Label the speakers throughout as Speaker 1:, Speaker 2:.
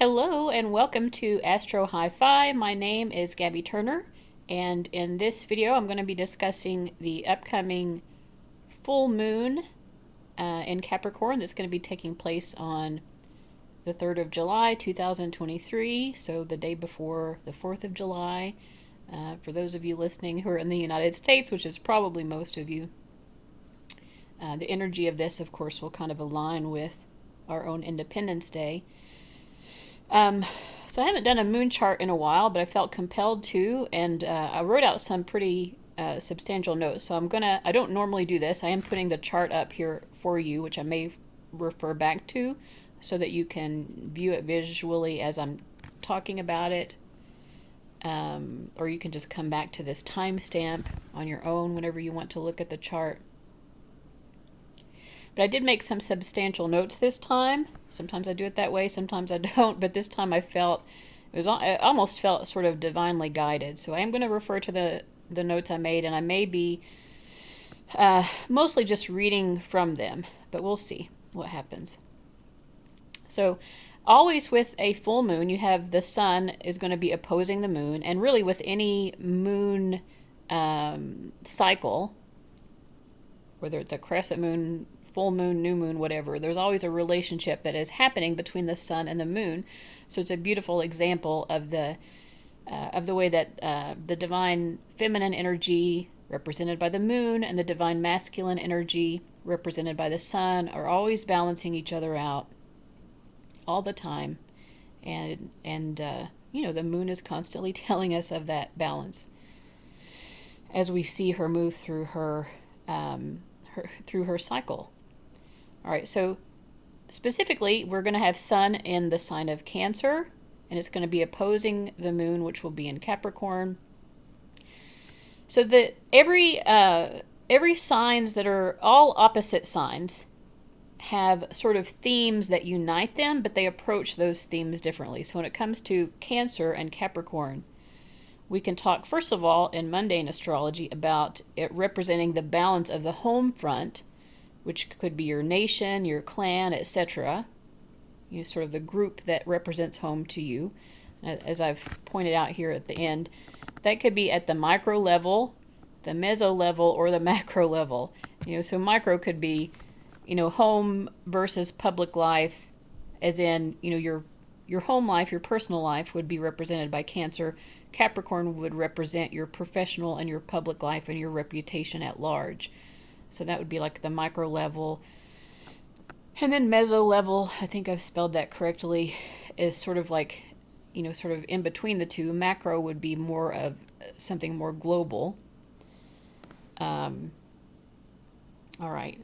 Speaker 1: Hello and welcome to Astro Hi-Fi. My name is Gabby Turner, and in this video I'm going to be discussing the upcoming full moon in Capricorn that's going to be taking place on the 3rd of July 2023, so the day before the 4th of July. For those of you listening who are in the United States, which is probably most of you, the energy of this, of course, will kind of align with our own Independence Day. So I haven't done a moon chart in a while, but I felt compelled to, and I wrote out some pretty substantial notes. So I don't normally do this. I am putting the chart up here for you, which I may refer back to so that you can view it visually as I'm talking about it. Or you can just come back to this timestamp on your own whenever you want to look at the chart. But I did make some substantial notes this time. Sometimes I do it that way, sometimes I don't, but this time I almost felt sort of divinely guided. So I am going to refer to the notes I made, and I may be mostly just reading from them, but we'll see what happens. So always with a full moon, you have the sun is going to be opposing the moon, and really with any moon cycle, whether it's a crescent moon, full moon, new moon, whatever, there's always a relationship that is happening between the sun and the moon. So it's a beautiful example of the way that the divine feminine energy represented by the moon and the divine masculine energy represented by the sun are always balancing each other out all the time, and the moon is constantly telling us of that balance as we see her move through her cycle. All right, so specifically, we're going to have sun in the sign of Cancer, and it's going to be opposing the moon, which will be in Capricorn. So that every signs that are all opposite signs have sort of themes that unite them, but they approach those themes differently. So when it comes to Cancer and Capricorn, we can talk, first of all, in mundane astrology about it representing the balance of the home front, which could be your nation, your clan, etc. Sort of the group that represents home to you. As I've pointed out here at the end, that could be at the micro level, the meso level, or the macro level. So micro could be, home versus public life, as in, your home life, your personal life would be represented by Cancer. Capricorn would represent your professional and your public life and your reputation at large. So that would be like the micro level. And then meso level, I think I've spelled that correctly, is sort of like, sort of in between the two. Macro would be more of something more global. All right.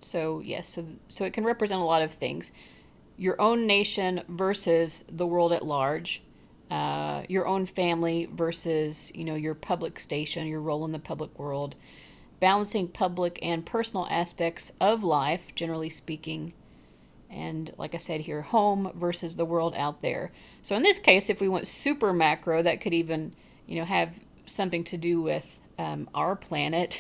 Speaker 1: So yes, so it can represent a lot of things. Your own nation versus the world at large. Your own family versus, your public station, your role in the public world. Balancing public and personal aspects of life, generally speaking. And like I said here, home versus the world out there. So in this case, if we went super macro, that could even, have something to do with our planet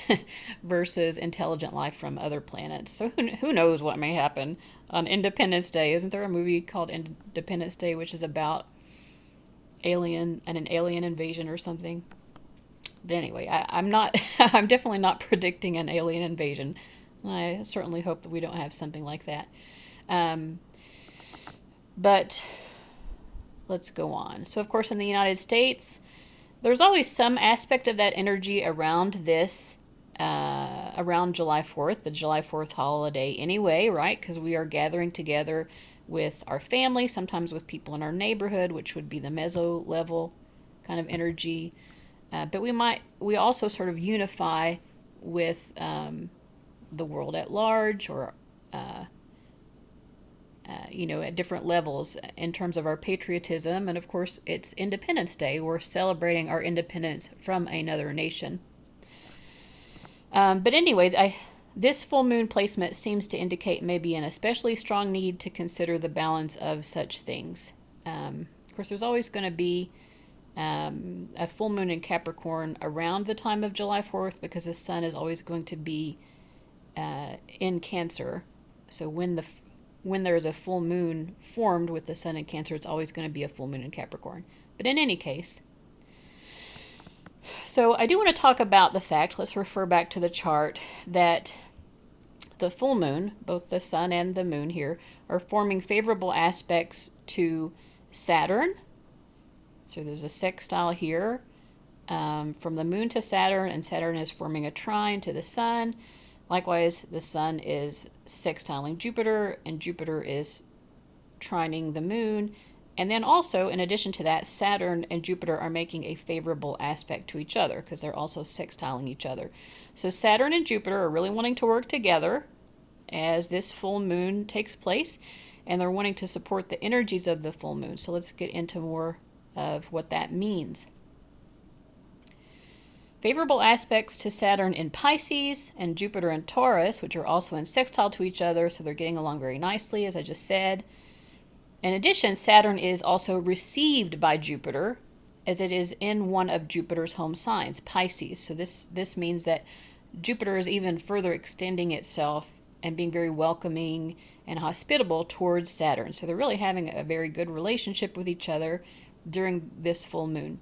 Speaker 1: versus intelligent life from other planets. So who knows what may happen on Independence Day? Isn't there a movie called Independence Day, which is about an alien invasion or something? But anyway, I'm definitely not predicting an alien invasion. I certainly hope that we don't have something like that. But let's go on. So of course in the United States, there's always some aspect of that energy around this, around July 4th, the July 4th holiday anyway, right? Because we are gathering together with our family, sometimes with people in our neighborhood, which would be the meso level kind of energy. But we also sort of unify with the world at large, or at different levels in terms of our patriotism. And of course, it's Independence Day. We're celebrating our independence from another nation. But anyway, this full moon placement seems to indicate maybe an especially strong need to consider the balance of such things. Of course, there's always going to be a full moon in Capricorn around the time of July 4th, because the sun is always going to be in Cancer. So when when there's a full moon formed with the sun in Cancer, it's always going to be a full moon in Capricorn. But in any case, so I do want to talk about the fact, let's refer back to the chart, that the full moon, both the sun and the moon here, are forming favorable aspects to Saturn. So there's a sextile here from the moon to Saturn, and Saturn is forming a trine to the sun. Likewise, the sun is sextiling Jupiter, and Jupiter is trining the moon. And then also, in addition to that, Saturn and Jupiter are making a favorable aspect to each other because they're also sextiling each other. So Saturn and Jupiter are really wanting to work together as this full moon takes place, and they're wanting to support the energies of the full moon. So let's get into more of what that means. Favorable aspects to Saturn in Pisces and Jupiter in Taurus, which are also in sextile to each other, so they're getting along very nicely, as I just said. In addition, Saturn is also received by Jupiter, as it is in one of Jupiter's home signs, Pisces. So this means that Jupiter is even further extending itself and being very welcoming and hospitable towards Saturn. So they're really having a very good relationship with each other during this full moon.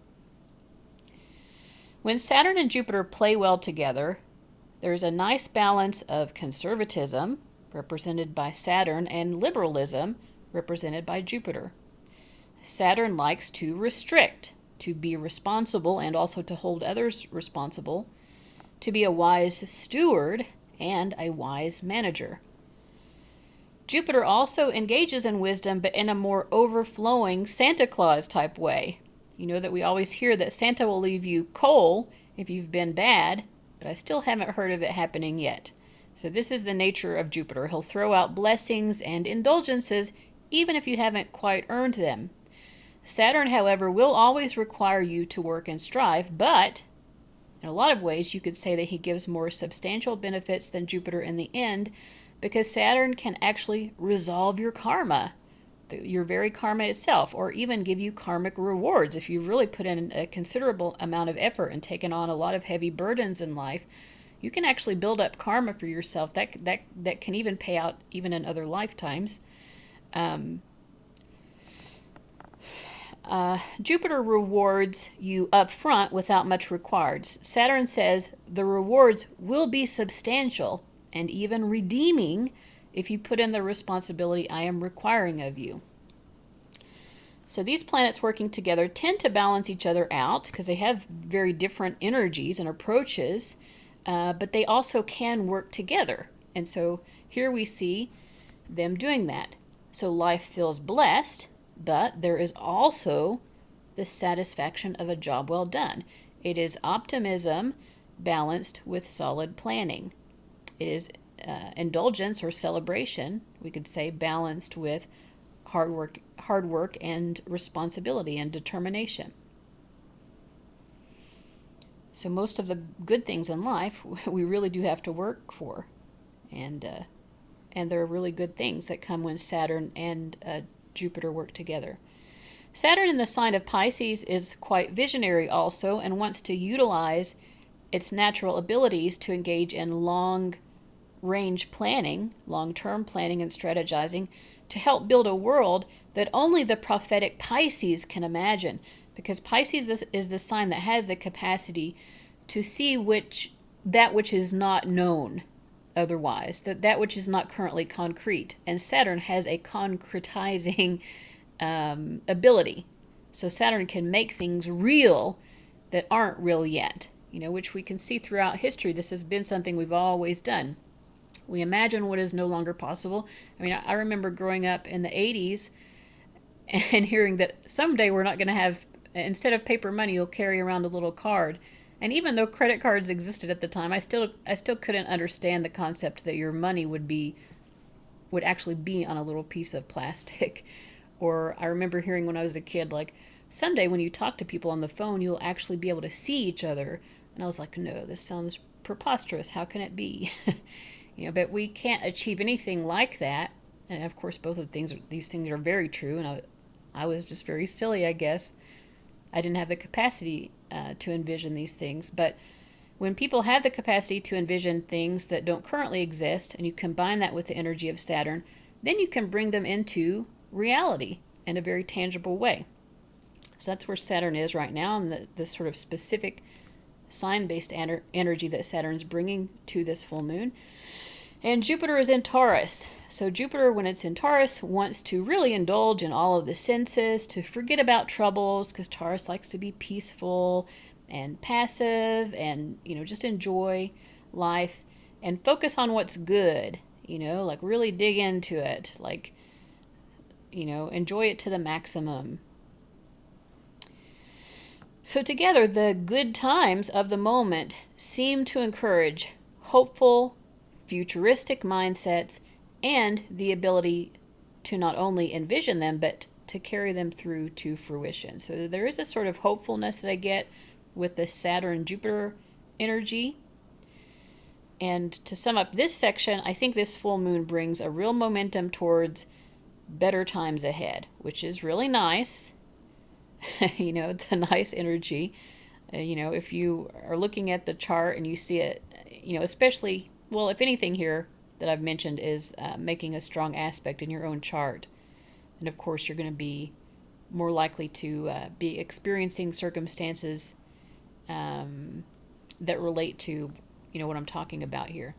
Speaker 1: When Saturn and Jupiter play well together, there's a nice balance of conservatism, represented by Saturn, and liberalism, represented by Jupiter. Saturn likes to restrict, to be responsible and also to hold others responsible, to be a wise steward and a wise manager. Jupiter also engages in wisdom, but in a more overflowing Santa Claus type way. You know that we always hear that Santa will leave you coal if you've been bad, but I still haven't heard of it happening yet. So this is the nature of Jupiter. He'll throw out blessings and indulgences even if you haven't quite earned them. Saturn, however, will always require you to work and strive, but in a lot of ways you could say that he gives more substantial benefits than Jupiter in the end, because Saturn can actually resolve your karma, your very karma itself, or even give you karmic rewards. If you've really put in a considerable amount of effort and taken on a lot of heavy burdens in life, you can actually build up karma for yourself that can even pay out even in other lifetimes. Jupiter rewards you up front without much required. Saturn says the rewards will be substantial and even redeeming if you put in the responsibility I am requiring of you. So these planets working together tend to balance each other out because they have very different energies and approaches, but they also can work together. And so here we see them doing that. So life feels blessed, but there is also the satisfaction of a job well done. It is optimism balanced with solid planning. It is indulgence or celebration, we could say, balanced with hard work and responsibility and determination. So most of the good things in life we really do have to work for, and there are really good things that come when Saturn and Jupiter work together. Saturn in the sign of Pisces is quite visionary also, and wants to utilize its natural abilities to engage in long-range planning, long-term planning and strategizing, to help build a world that only the prophetic Pisces can imagine, because Pisces is the sign that has the capacity to see that which is not known otherwise, that which is not currently concrete, and Saturn has a concretizing ability. So Saturn can make things real that aren't real yet, which we can see throughout history. This has been something we've always done. We imagine what is no longer possible. I mean, I remember growing up in the 80s and hearing that someday we're not going to have, instead of paper money, you'll carry around a little card. And even though credit cards existed at the time, I still couldn't understand the concept that your money would actually be on a little piece of plastic. Or I remember hearing when I was a kid, like, someday when you talk to people on the phone, you'll actually be able to see each other. And I was like, no, this sounds preposterous. How can it be? But we can't achieve anything like that. And of course, both of these things are very true. And I was just very silly, I guess. I didn't have the capacity to envision these things. But when people have the capacity to envision things that don't currently exist, and you combine that with the energy of Saturn, then you can bring them into reality in a very tangible way. So that's where Saturn is right now, and the sort of specific sign-based energy that Saturn's bringing to this full moon. And Jupiter is in Taurus. So Jupiter, when it's in Taurus, wants to really indulge in all of the senses, to forget about troubles, because Taurus likes to be peaceful and passive and, just enjoy life and focus on what's good, like really dig into it, like, enjoy it to the maximum. So together, the good times of the moment seem to encourage hopeful, futuristic mindsets and the ability to not only envision them, but to carry them through to fruition. So there is a sort of hopefulness that I get with the Saturn-Jupiter energy. And to sum up this section, I think this full moon brings a real momentum towards better times ahead, which is really nice. It's a nice energy. If you are looking at the chart and you see it, especially, well, if anything here that I've mentioned is making a strong aspect in your own chart. And of course, you're going to be more likely to be experiencing circumstances that relate to, what I'm talking about here.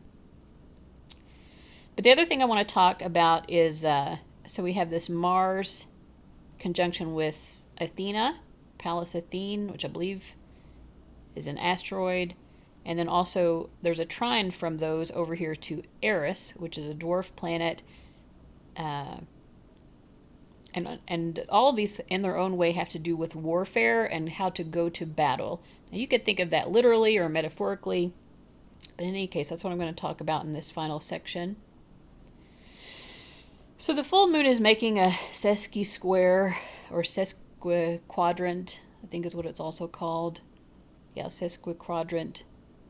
Speaker 1: But the other thing I want to talk about is, so we have this Mars conjunction with Athena, Pallas Athene, which I believe is an asteroid. And then also there's a trine from those over here to Eris, which is a dwarf planet. And all of these in their own way have to do with warfare and how to go to battle. Now you could think of that literally or metaphorically, but in any case, that's what I'm going to talk about in this final section. So the full moon is making a sesqui-square or sesquiquadrant, I think is what it's also called. Yeah, sesquiquadrant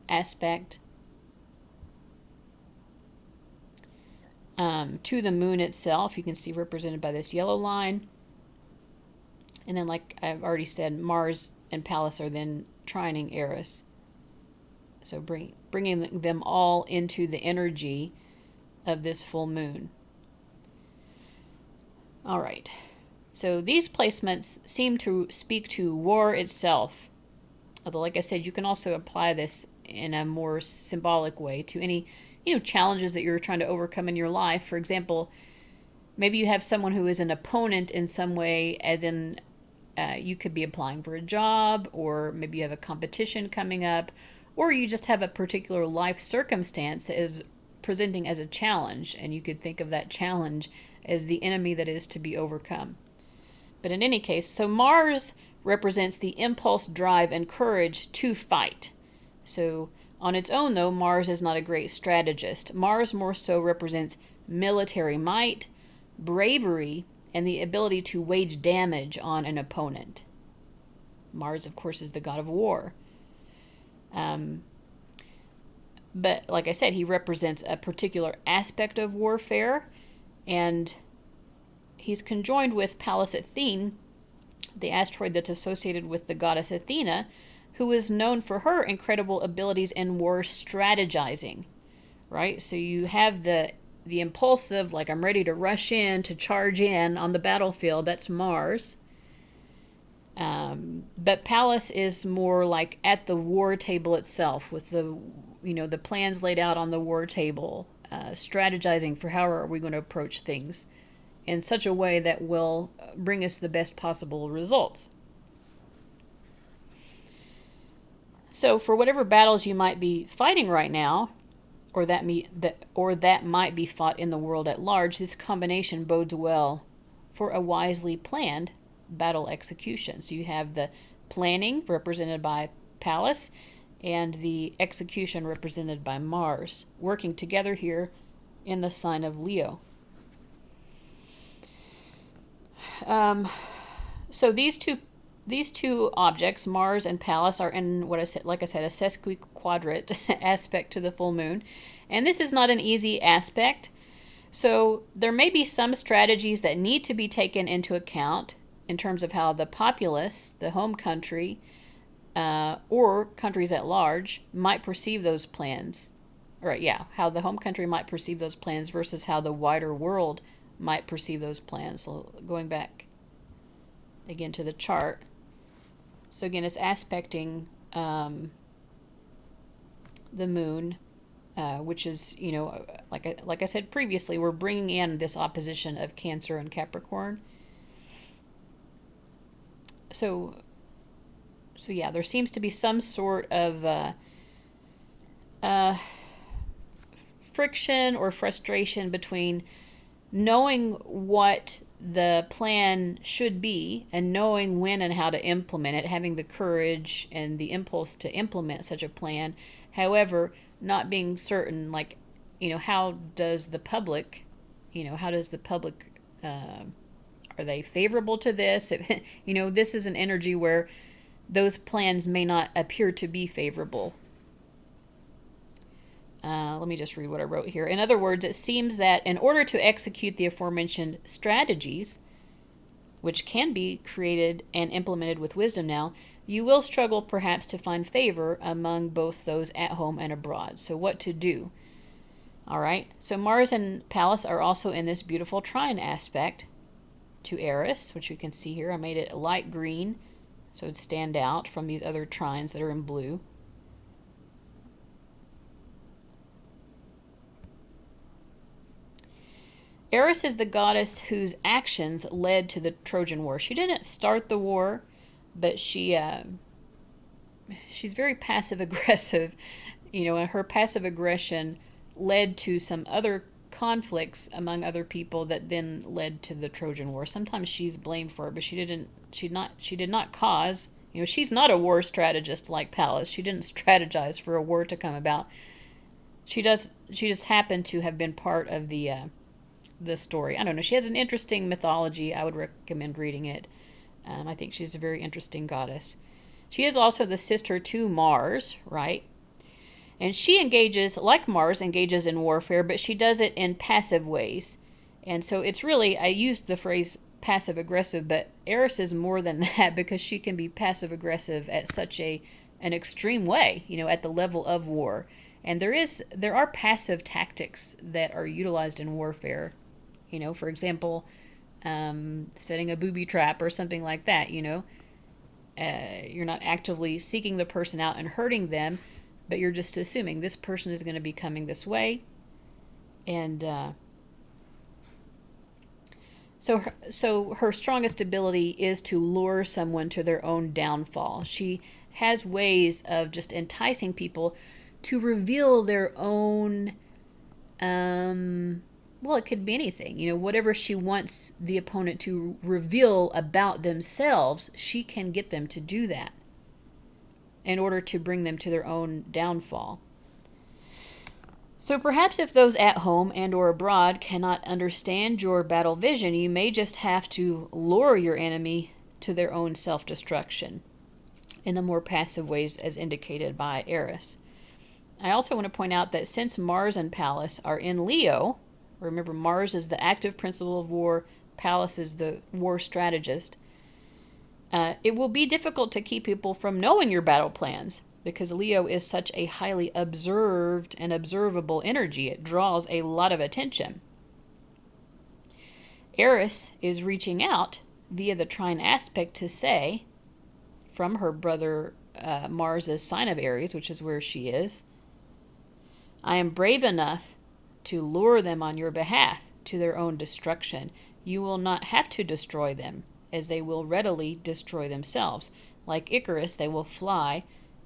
Speaker 1: aspect to the moon itself. You can see represented by this yellow line. And then, like I've already said, Mars and Pallas are then trining Eris. So bringing them all into the energy of this full moon. All right. So these placements seem to speak to war itself. Although, like I said, you can also apply this in a more symbolic way to any, challenges that you're trying to overcome in your life. For example, maybe you have someone who is an opponent in some way, as in you could be applying for a job, or maybe you have a competition coming up, or you just have a particular life circumstance that is presenting as a challenge, and you could think of that challenge as the enemy that is to be overcome. But in any case, so Mars represents the impulse, drive, and courage to fight. So on its own, though, Mars is not a great strategist. Mars more so represents military might, bravery, and the ability to wage damage on an opponent. Mars, of course, is the god of war. But like I said, he represents a particular aspect of warfare, and he's conjoined with Pallas Athene, the asteroid that's associated with the goddess Athena, who is known for her incredible abilities in war strategizing, right? So you have the impulsive, like I'm ready to rush in, to charge in on the battlefield, that's Mars. But Pallas is more like at the war table itself, with the plans laid out on the war table, strategizing for how are we going to approach things in such a way that will bring us the best possible results. So for whatever battles you might be fighting right now, or that might be fought in the world at large, this combination bodes well for a wisely planned battle execution. So you have the planning represented by Pallas and the execution represented by Mars, working together here in the sign of Leo. So these two objects, Mars and Pallas, are in what I said, like I said, a sesquiquadrant aspect to the full moon, and this is not an easy aspect. So there may be some strategies that need to be taken into account in terms of how the populace, the home country, or countries at large might perceive those plans. How the home country might perceive those plans versus how the wider world might perceive those plans. So going back again to the chart. So again, it's aspecting the moon, which is, like I said previously, we're bringing in this opposition of Cancer and Capricorn. So yeah, there seems to be some sort of friction or frustration between knowing what the plan should be and knowing when and how to implement it, having the courage and the impulse to implement such a plan. However, not being certain, like, how does the public, are they favorable to this? This is an energy where those plans may not appear to be favorable. Let me just read what I wrote here. In other words, it seems that in order to execute the aforementioned strategies, which can be created and implemented with wisdom now, you will struggle perhaps to find favor among both those at home and abroad. So what to do? All right. So Mars and Pallas are also in this beautiful trine aspect to Eris, which you can see here. I made it light green so it'd stand out from these other trines that are in blue. Eris is the goddess whose actions led to the Trojan War. She didn't start the war, but she's very passive aggressive, and her passive aggression led to some other conflicts among other people that then led to the Trojan War. Sometimes she's blamed for it, but she did not cause. She's not a war strategist like Pallas. She didn't strategize for a war to come about. She just happened to have been part of the story. I don't know. She has an interesting mythology. I would recommend reading it. I think she's a very interesting goddess. She is also the sister to Mars, right? And she engages, like Mars, engages in warfare, but she does it in passive ways. And so it's really, I used the phrase passive aggressive, but Eris is more than that because she can be passive aggressive at such an extreme way, at the level of war. And there are passive tactics that are utilized in warfare. For example, setting a booby trap or something like that. You're not actively seeking the person out and hurting them, but you're just assuming this person is going to be coming this way. And so her strongest ability is to lure someone to their own downfall. She has ways of just enticing people to reveal their own, well, it could be anything. Whatever she wants the opponent to reveal about themselves, she can get them to do that in order to bring them to their own downfall. So perhaps if those at home and or abroad cannot understand your battle vision, you may just have to lure your enemy to their own self-destruction in the more passive ways as indicated by Eris. I also want to point out that since Mars and Pallas are in Leo, remember Mars is the active principle of war, Pallas is the war strategist, it will be difficult to keep people from knowing your battle plans because Leo is such a highly observed and observable energy. It draws a lot of attention. Eris is reaching out via the trine aspect to say, from her brother Mars' sign of Aries, which is where she is, I am brave enough to lure them on your behalf to their own destruction. You will not have to destroy them, as they will readily destroy themselves. Like Icarus, they will fly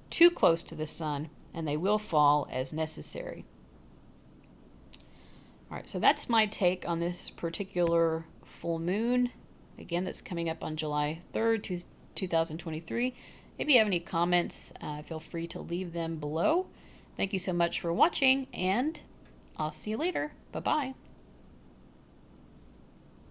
Speaker 1: too close to the sun, and they will fall as necessary. All right, so that's my take on this particular full moon. Again, that's coming up on July 3rd, 2023. If you have any comments, feel free to leave them below. Thank you so much for watching, and I'll see you later. Bye-bye.